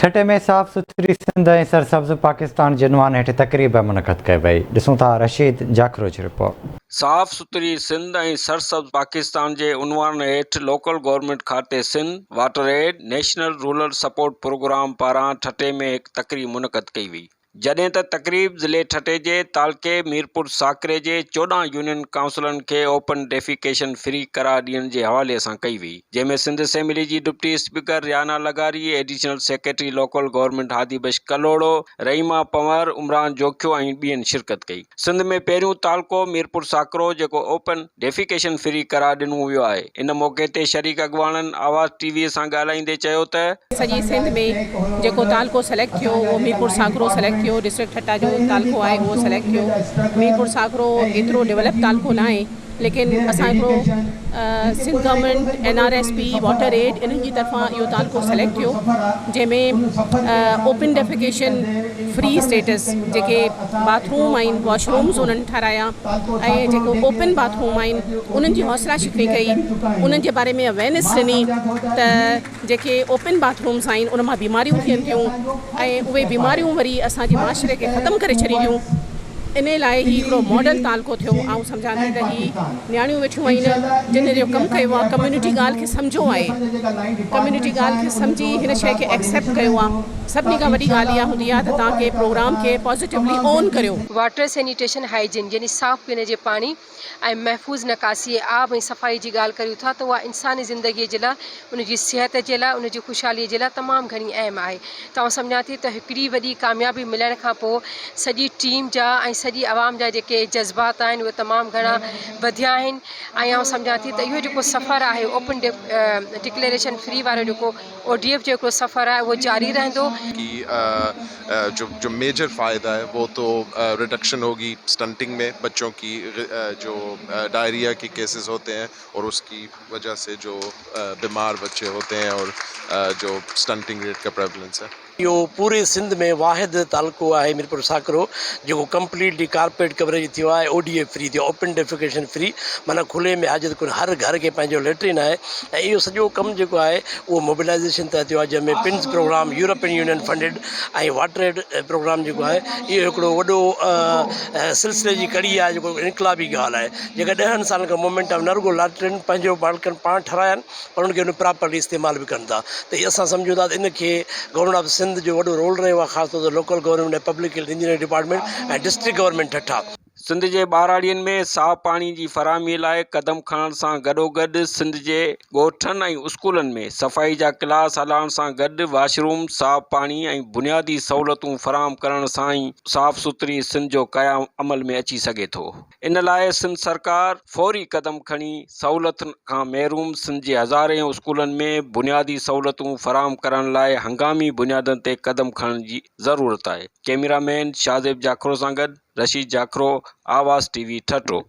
छठे में साफ़ सुथरी सिंध ऐं सरसब्ज़ पाकिस्तान जे उनवान हेठि तक़रीब मुनक़द कई वई। ॾिसूं था रशीद जाखरो जी रिपोर्ट। साफ़ सुथरी सिंध ऐं सरसब्ज़ पाकिस्तान जे उनवान हेठि लोकल गवर्नमेंट खाते Sindh water aid national rural support programme पारां ठटे में हिकु तक़रीब मुनक़द कई वई। जॾहिं त तक़रीब ज़िले ठटे जे तालके मीरपुर साकरे जे 14 यूनियन काउंसिलनि खे ओपन डेफिकेशन फ्री करार ॾियण जे हवाले सां कई वई, जंहिंमें सिंध असेंबली जी डिप्टी स्पीकर रियाना लगारी, additional secretary local government Hadi Bux Kalhoro, Rahima Panwar, Umran Jokhio ऐं ॿियनि शिरकत कई। सिंध में पहिरियों तालको मीरपुर साकरो जेको ओपन डेफिकेशन फ्री करार ॾिनो वियो आहे। इन मौक़े ते शरीक अॻवाननि आवाज़ टीवीअ सां ॻाल्हाईंदे चयो त सॼी सिंध में जेको तालको सेलेक्ट थियो उहो मीरपुर साकरो सेलेक्ट थियो, डिस्ट्रिक्ट ठट्टा जो तालको आहे उहो सेलेक्ट थियो। मीरपुर साकरो एतिरो डेवलप तालको न आहे, लेकिन असां हिकिड़ो Sindh government NRSP water aid इन्हनि जी तरफ़ां इहो तालको सेलेक्ट थियो, जंहिंमें ओपन डेफिकेशन फ्री स्टेटस जेके बाथरूम आहिनि वॉशरूम्स उन्हनि ठाराया ऐं जेको ओपन बाथरूम आहिनि उन्हनि जी हौसला शिकनी कई, उन्हनि जे बारे में अवेयरनेस ॾिनी त जेके ओपन बाथरूम्स आहिनि उन मां बीमारियूं थियनि थियूं ऐं उहे बीमारियूं वरी असांजे माशरे खे ख़तमु करे छॾींदियूं। इन लाइ ही हिकिड़ो मॉडल तालको थियो। ऐं सम्झां थी त ही नियाणियूं वेठियूं आहिनि जिन जो कमु कयो आहे, कम्यूनिटी ॻाल्हि खे सम्झो आहे, कम्यूनिटी ॻाल्हि खे सम्झी हिन शइ खे एक्सेप्ट कयो आहे। सभिनी खां वॾी ॻाल्हि इहा हूंदी आहे त तव्हांखे प्रोग्राम खे पॉज़िटिवली ऑन करियो। वाटर सैनिटेशन हाइजीन यानी साफ़ पीने जे पाणी ऐं महफ़ूज़ निकासी आब ऐं सफ़ाई जी ॻाल्हि करियूं था त उहा इंसानी ज़िंदगीअ जे लाइ, उनजी सिहत जे लाइ, उनजी ख़ुशहालीअ जे लाइ तमामु घणी अहम आहे। त आउं सम्झां थी त हिकिड़ी वॾी कामयाबी मिलण खां पोइ सॼी टीम जा ऐं सॼी आवाम जा जेके जज़्बात आहिनि उहे तमामु घणा वधिया आहिनि। ऐं आउं सम्झां थी त इहो जेको सफ़र आहे ओपन डिक्लेरेशन फ्री वारो जेको ODF जो हिकिड़ो सफ़र आहे उहो जारी रहंदो। जो मेजर फ़ायदा है वो तो रिडक्शन होगी स्टंटिंग में, बच्चों की जो डायरिया के केसेस होते हैं और उसकी वजह से जो बीमार बच्चे होते हैं और जो स्टंटिंग रेट का प्रेवलेंस है। इहो पूरे सिंध में वाहिद तालको आहे मीरपुर साकरो जेको कंप्लीटली कारपेट कवरेज थियो आहे, ODF फ्री थियो, ओपन डेफिकेशन फ्री, माना खुले में हाजत कोन, हर घर के पंहिंजो लेट्रिन आहे। ऐं इहो सॼो कमु जेको आहे उहो मोबिलाइज़ेशन तहत थियो आहे, जंहिंमें पिन्स प्रोग्राम यूरोपियन यूनियन फंडेड ऐं वाटर एड प्रोग्राम जेको आहे इहो हिकिड़ो वॾो सिलसिले जी कड़ी आहे, जेको इनकलाबी ॻाल्हि आहे। जेका 10 सालनि खां मूवमेंट ऑफ न रुगो लैट्रिन पंहिंजो बालकनि पाण ठाराया आहिनि पर उनखे उन प्रॉपरली इस्तेमालु बि कनि था। त इहे असां सम्झूं था त इनखे गवर्नमेंट ऑफ सिंध जो वॾो रोल रहियो आहे, ख़ासि तौर ते लोकल गवर्नमेंट ऐं पब्लिक हेल्थ इंजीनियरिंग डिपार्टमेंट ऐं डिस्ट्रिक्ट गवर्नमेंट ठट्टा। सिंध जे ॿाराड़ियुनि में साफ़ पाणी जी फराहमीअ लाइ क़दम खणण सां गॾोगॾु सिंध जे ॻोठनि ऐं स्कूलनि में सफ़ाई जा क्लास हलाइण सां गॾु वॉशरूम, साफ़ पाणी ऐं बुनियादी सहूलियतूं फराहम करण सां ई साफ़ सुथरी सिंध जो क़याम अमल में अची सघे थो। इन लाइ सिंध सरकार फौरी क़दम खणी सहूलियतुनि खां महरूम सिंध जे हज़ारे स्कूलनि में बुनियादी सहूलियतूं फराहम करण लाइ हंगामी बुनियादनि ते क़दम खणण जी ज़रूरत आहे। कैमरामैन शाहज़ेब जाखरो सां गॾु रशीद जाखरो, आवाज़ TV ठटो।